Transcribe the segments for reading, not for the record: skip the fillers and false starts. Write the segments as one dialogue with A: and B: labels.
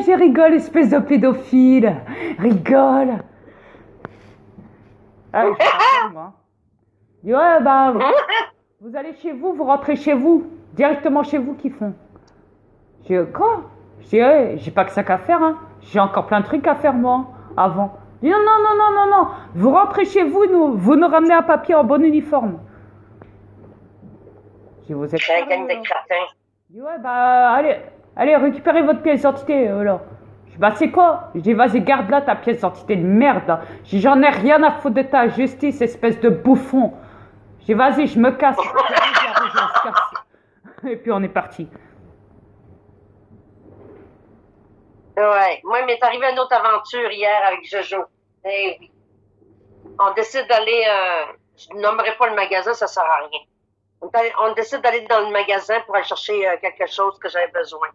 A: je rigole, espèce de pédophile. Rigole. Ah, je sais pas, moi. Dis, ouais, bah, vous allez chez vous, vous rentrez chez vous. Directement chez vous qu'ils font. Je dis, quoi? Je dis, ouais, j'ai pas que ça qu'à faire, hein. J'ai encore plein de trucs à faire, moi, avant. Je dis, non, non, non, non, non, non. Vous rentrez chez vous, vous nous ramenez un papier en bon uniforme. Je dis, vous êtes
B: Très
A: sérieux,
B: gang de
A: là?
B: cratins.
A: Je dis, ouais, bah, allez, récupérez votre pièce d'identité, là. Je dis, bah, c'est quoi? Je dis, vas-y, garde là ta pièce d'identité de merde, là. Je dis, j'en ai rien à foutre de ta justice, espèce de bouffon. Je dis, vas-y, je me casse. Et puis, on est parti.
B: Ouais, moi, il m'est arrivé une autre aventure hier avec Jojo. Eh oui. On décide d'aller, je nommerai pas le magasin, ça sert à rien. On décide d'aller dans le magasin pour aller chercher quelque chose que j'avais besoin.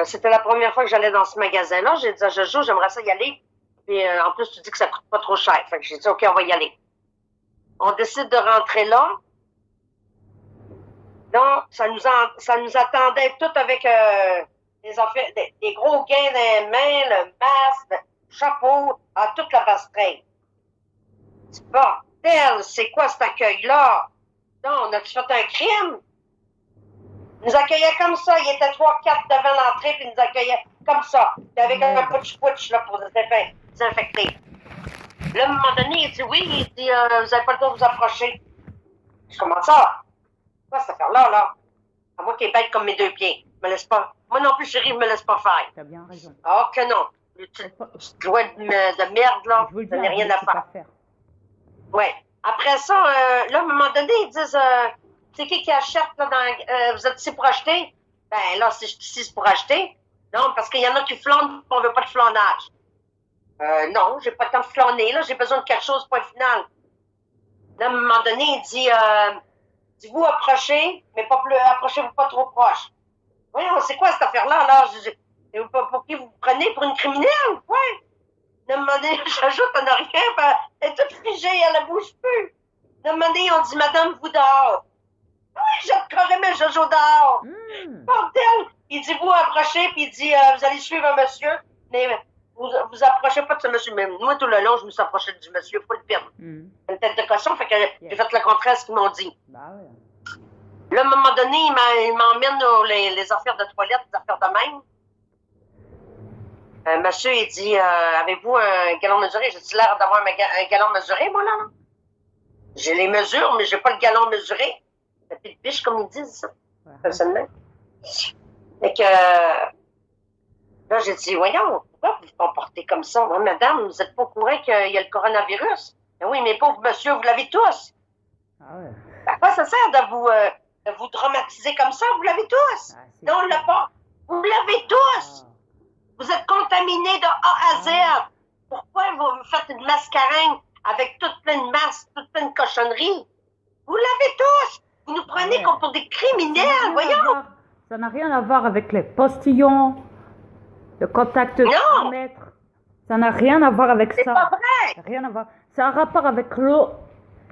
B: C'était la première fois que j'allais dans ce magasin-là. J'ai dit à Jojo, j'aimerais ça y aller. Puis en plus, tu dis que ça coûte pas trop cher. Fait que j'ai dit, OK, on va y aller. On décide de rentrer là. Donc, ça nous attendait tout avec des gros gains dans les mains, le masque, le chapeau, toute la bastringue. Bordel, c'est quoi cet accueil-là? Non, on a-tu fait un crime? Ils nous accueillaient comme ça. Il était 3-4 devant l'entrée, puis ils nous accueillaient comme ça. Puis avec un putsch-putsch là pour désinfecter. Là, à un moment donné, il dit oui, il dit vous n'avez pas le droit de vous approcher. Je commence ça. Quoi cette affaire-là, là? À moi qui est bête comme mes deux pieds. Me laisse pas. Moi non plus, chérie, me laisse pas faire.
A: T'as bien raison.
B: Oh que non. Tu dois de merde, là. Ça n'est rien à faire. Ouais. Après ça, là, à un moment donné, ils disent c'est qui achète là vous êtes ici pour acheter? Ben là, si je suis ici pour acheter. Non, parce qu'il y en a qui flânent, on veut pas de flânage. Non, j'ai pas le temps de flâner, là, j'ai besoin de quelque chose, point final. Là, à un moment donné, il dit vous approchez, mais pas plus, approchez-vous pas trop proche. Voyons, c'est quoi cette affaire-là, là? Pour qui vous prenez pour une criminelle? Ouais. Là, à un moment donné, j'ajoute en arrière, ben, elle est toute figée, elle ne bouge plus. Là, à un moment donné, on dit, madame, vous dehors. Oui, j'ai carrément Jojo dehors. Bordel! Il dit, vous approchez, puis il dit, vous allez suivre un monsieur, mais vous approchez pas de ce monsieur. Mais moi, tout le long, je me suis approché du monsieur, faut le perdre. Une tête de cochon, fait que j'ai fait le contraire de ce qu'ils m'ont dit.
A: Bah ouais.
B: Là, à un moment donné, il m'emmène les affaires de toilette, les affaires de même. Monsieur, il dit, avez-vous un galon mesuré? J'ai-tu l'air d'avoir un galon mesuré, moi, là? J'ai les mesures, mais j'ai pas le galon mesuré. C'est plus de biche, comme ils disent, ça. Personnellement. Fait que, là, j'ai dit, voyons, pourquoi vous vous comportez comme ça? Ouais, madame, vous êtes pas au courant qu'il y a le coronavirus? Ben oui, mais pauvre monsieur, vous l'avez tous.
A: Ah ouais.
B: À quoi ça sert de vous traumatiser comme ça? Vous l'avez tous. Non, on l'a pas. Vous l'avez tous. Vous êtes contaminés de A à Z. Pourquoi vous faites une mascarine avec toute plein de masques, toute plein de cochonneries? Vous l'avez tous. Vous nous prenez comme pour des criminels, voyons.
A: Ça n'a rien à voir avec les postillons, le contact de 1 mètre. Ça n'a rien à voir avec ça.
B: C'est pas vrai.
A: Rien à voir. Ça a un rapport avec l'eau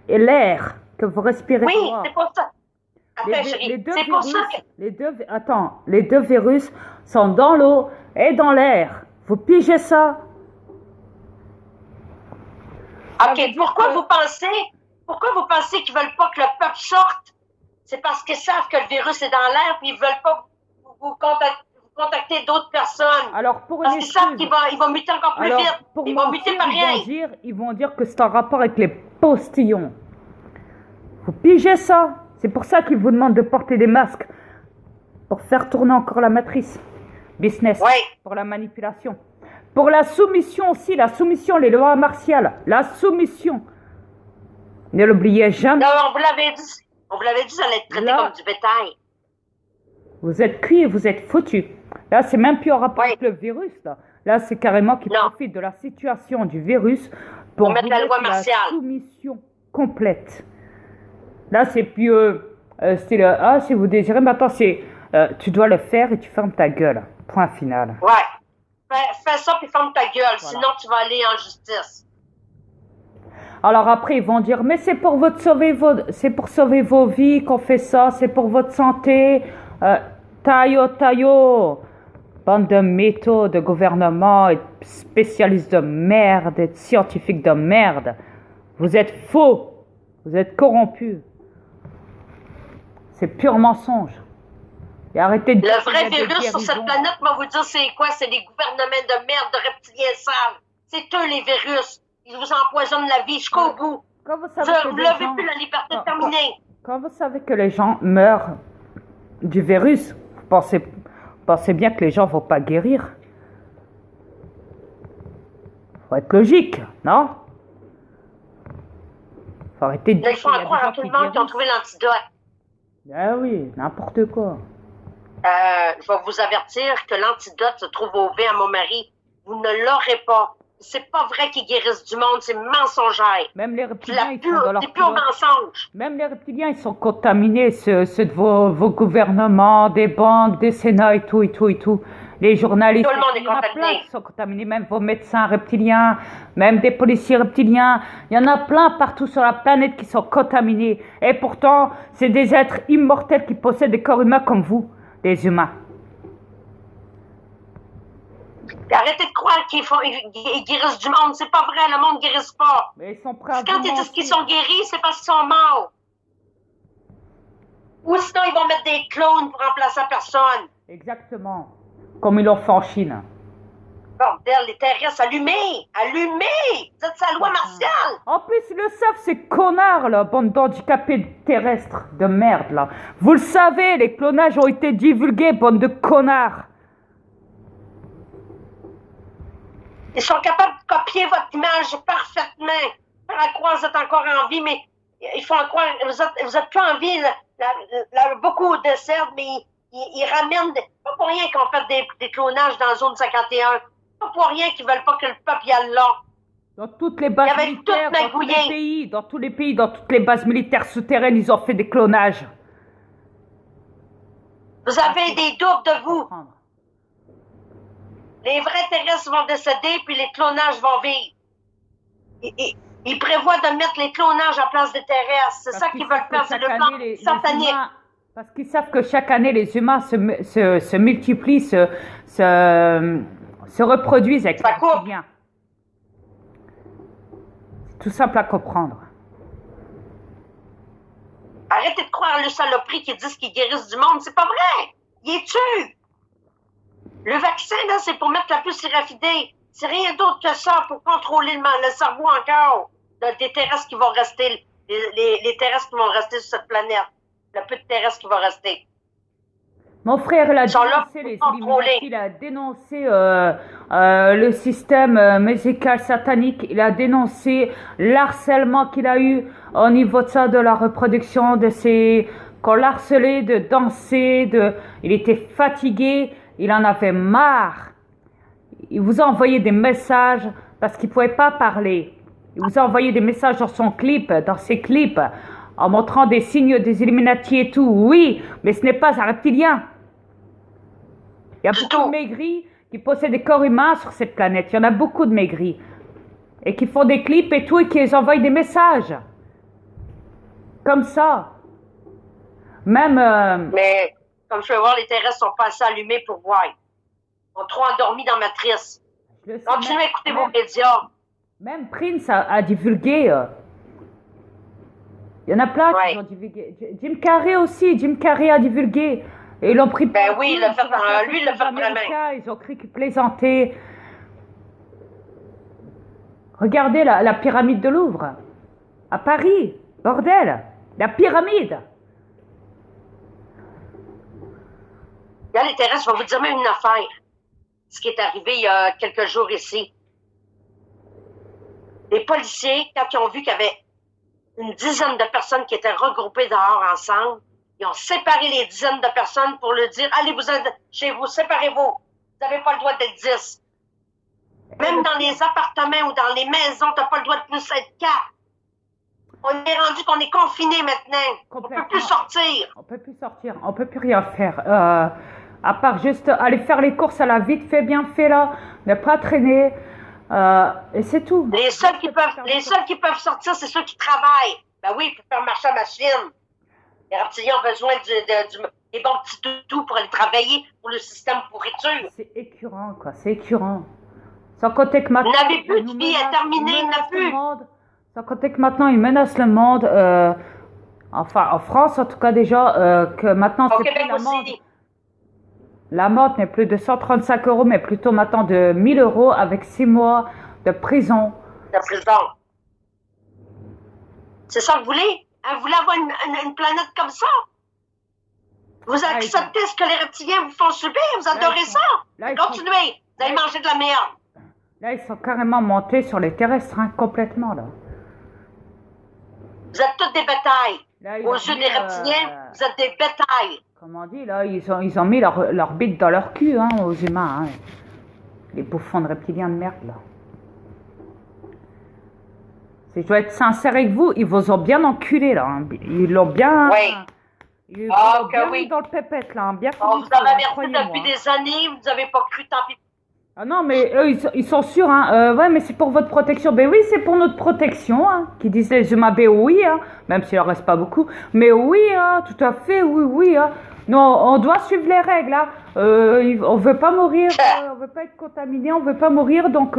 A: et l'air que vous respirez.
B: Oui, c'est pour ça. Attends, chérie, c'est pour ça que...
A: les deux virus sont dans l'eau et dans l'air. Vous pigez ça?
B: OK, pourquoi vous pensez qu'ils veulent pas que le peuple sorte? C'est parce qu'ils savent que le virus est dans l'air puis ils veulent pas vous contacter d'autres personnes.
A: Alors pour
B: parce qu'ils savent qu'il va muter encore plus vite. Il va muter par rien.
A: Ils vont dire que c'est en rapport avec les postillons. Vous pigez ça? C'est pour ça qu'ils vous demandent de porter des masques. Pour faire tourner encore la matrice. Business.
B: Oui.
A: Pour la manipulation. Pour la soumission aussi. La soumission, les lois martiales. La soumission. Ne l'oubliez jamais.
B: Non, on vous l'avait dit. On vous l'avait dit, ça allait être traité comme du bétail.
A: Vous êtes cuits et vous êtes foutus. Là, c'est même plus en rapport avec le virus. Là, c'est carrément qu'ils profitent de la situation du virus pour
B: mettre la loi martiale.
A: La soumission complète. Là, c'est plus... si vous désirez, maintenant, c'est... tu dois le faire et tu fermes ta gueule. Point final.
B: Ouais. Fais ça puis ferme ta gueule. Voilà. Sinon, tu vas aller en justice.
A: Alors après, ils vont dire, mais c'est pour sauver vos vies qu'on fait ça. C'est pour votre santé. Taillot. Bande de métaux, de gouvernement, et de spécialistes de merde, et de scientifiques de merde. Vous êtes faux. Vous êtes corrompus. C'est pur mensonge. Et arrêtez de
B: Le vrai virus sur cette planète, moi vous dire, c'est quoi? C'est les gouvernements de merde, de reptiliens sales. C'est eux les virus. Ils vous empoisonnent la vie jusqu'au bout.
A: Quand vous savez
B: vous n'avez plus la liberté terminée.
A: Quand vous savez que les gens meurent du virus, vous pensez bien que les gens ne vont pas guérir. Faut être logique, non? Faut arrêter de dire
B: il faut en croire à tout le monde qui ont trouvé l'antidote.
A: Ah oui, n'importe quoi.
B: Je vais vous avertir que l'antidote se trouve au vin à mon mari. Vous ne l'aurez pas. C'est pas vrai qu'ils guérissent du monde, c'est mensongère.
A: Même les reptiliens, ils sont dans leur
B: pur mensonge.
A: Même les reptiliens, ils sont contaminés, ceux de vos gouvernements, des banques, des sénats et tout. Les journalistes,
B: tout le monde est
A: il y en a
B: contaminé.
A: plein qui sont contaminés, même vos médecins reptiliens, même des policiers reptiliens. Il y en a plein partout sur la planète qui sont contaminés. Et pourtant, c'est des êtres immortels qui possèdent des corps humains comme vous, les humains.
B: Arrêtez de croire qu'ils guérissent du monde. C'est pas vrai, le monde ne guérisse pas.
A: Mais ils sont prêts à
B: quand ils disent qu'ils sont guéris, c'est parce qu'ils sont morts. Ou sinon, ils vont mettre des clones pour remplacer la personne.
A: Exactement. Comme ils l'ont fait en Chine.
B: Bordel, les terrestres, allumés! Allumés! Vous êtes sa loi martiale!
A: En plus, ils le savent, ces connards, là, bande d'handicapés terrestres de merde, là. Vous le savez, les clonages ont été divulgués, bande de connards.
B: Ils sont capables de copier votre image parfaitement. Faire à croire que vous êtes encore en vie, mais ils font croire que vous êtes plus en vie. Beaucoup de certes, mais ils ramènent... Pas pour rien qu'on fait des clonages dans la zone 51. Pas pour rien qu'ils veulent pas que le peuple y aille là.
A: Dans toutes les bases militaires, dans tous les pays, dans toutes les bases militaires souterraines, ils ont fait des clonages.
B: Vous avez des doubles de vous. Les vrais terrestres vont décéder, puis les clonages vont vivre. Ils prévoient de mettre les clonages à place des terrestres. C'est ça qu'ils veulent faire, c'est le plan satanique.
A: Parce qu'ils savent que chaque année, les humains se multiplient, se reproduisent avec les reptiliens. C'est tout simple à comprendre.
B: Arrêtez de croire les saloperies qui disent qu'ils guérissent du monde. C'est pas vrai. Ils les tuent. Le vaccin, là, c'est pour mettre la puce irrafidée. C'est rien d'autre que ça pour contrôler le cerveau encore des terrestres qui vont rester, les terrestres qui vont rester sur cette planète. Le peu de terrestres qui vont rester.
A: Mon frère, il a dénoncé les Illuminati, il a dénoncé le système musical satanique, il a dénoncé l'harcèlement qu'il a eu au niveau de ça, de la reproduction, qu'on l'harcelait de danser, il était fatigué, il en avait marre. Il vous a envoyé des messages parce qu'il ne pouvait pas parler. Il vous a envoyé des messages dans ses clips, en montrant des signes des Illuminati et tout. Oui, mais ce n'est pas un reptilien. Il y a beaucoup de maigris qui possèdent des corps humains sur cette planète. Il y en a beaucoup de maigris. Et qui font des clips et tout, et qui les envoient des messages. Comme ça. Même...
B: Mais, comme je peux voir, les terrestres sont pas assez allumés pour voir. Ils sont trop endormis dans Matrice. Continuez à écouter vos médias.
A: Même Prince a divulgué. Il y en a plein qui ont divulgué. Jim Carrey aussi. Jim Carrey a divulgué. Et ils l'ont pris.
B: Ben oui, lui, il l'a fait vraiment.
A: Ils ont cru qu'il plaisantait. Regardez la pyramide de Louvre. À Paris. Bordel. La pyramide.
B: Là, les terrestres, je vais vous dire même une affaire. Ce qui est arrivé il y a quelques jours ici. Les policiers, quand ils ont vu qu'il y avait une dizaine de personnes qui étaient regroupées dehors ensemble, ils ont séparé les dizaines de personnes pour leur dire « Allez, vous êtes chez vous, séparez-vous. Vous n'avez pas le droit d'être 10. » Même dans les appartements ou dans les maisons, tu n'as pas le droit de plus être 4. On est rendu qu'on est confinés maintenant. On ne peut plus sortir.
A: On peut plus sortir. On peut plus rien faire. À part juste aller faire les courses à la vite fait, bien fait là. Ne pas traîner. Et c'est tout.
B: Les seuls qui peuvent sortir, c'est ceux qui travaillent. Ben oui, pour faire marcher la machine. Les reptiliens ont besoin des bons petits doudous pour aller travailler pour le système pourriture.
A: C'est écœurant, quoi. C'est écœurant. Sans compter que maintenant...
B: Vous n'avez plus de vie à terminer, il n'y en a plus.
A: Sans compter que maintenant, ils menacent le monde. Enfin, en France, en tout cas, déjà, que maintenant, c'est plus l'amende. L'amende n'est plus de 135 €, mais plutôt maintenant de 1 000 € avec 6 mois de prison.
B: De prison. C'est ça que vous voulez? Vous voulez avoir une planète comme ça? Vous acceptez ce que les reptiliens vous font subir? Vous adorez ça? Continuez. Vous allez manger de la merde.
A: Là, ils sont carrément montés sur les terrestres, hein, complètement, là.
B: Vous êtes tous des bétails. Aux yeux des reptiliens, vous êtes des bétails.
A: Comme on dit, là, ils ont mis leur bite dans leur cul, hein, aux humains, hein. Les bouffons de reptiliens de merde, là. Si je dois être sincère avec vous, ils vous ont bien enculé, là. Hein. Ils l'ont bien...
B: Oui.
A: Ils l'ont bien mis dans le pépette, là. Hein. Bien
B: vous avez averti depuis des années, vous n'avez pas cru, tant pis.
A: Ah non, mais eux, ils sont sûrs, hein. Ouais, mais c'est pour votre protection. Ben oui, c'est pour notre protection, hein. Qui disent les humains, ben oui, hein. Même s'il en reste pas beaucoup. Mais oui, hein, tout à fait, oui, hein. Non, on doit suivre les règles, hein. On veut pas mourir, on veut pas être contaminé, on veut pas mourir, donc...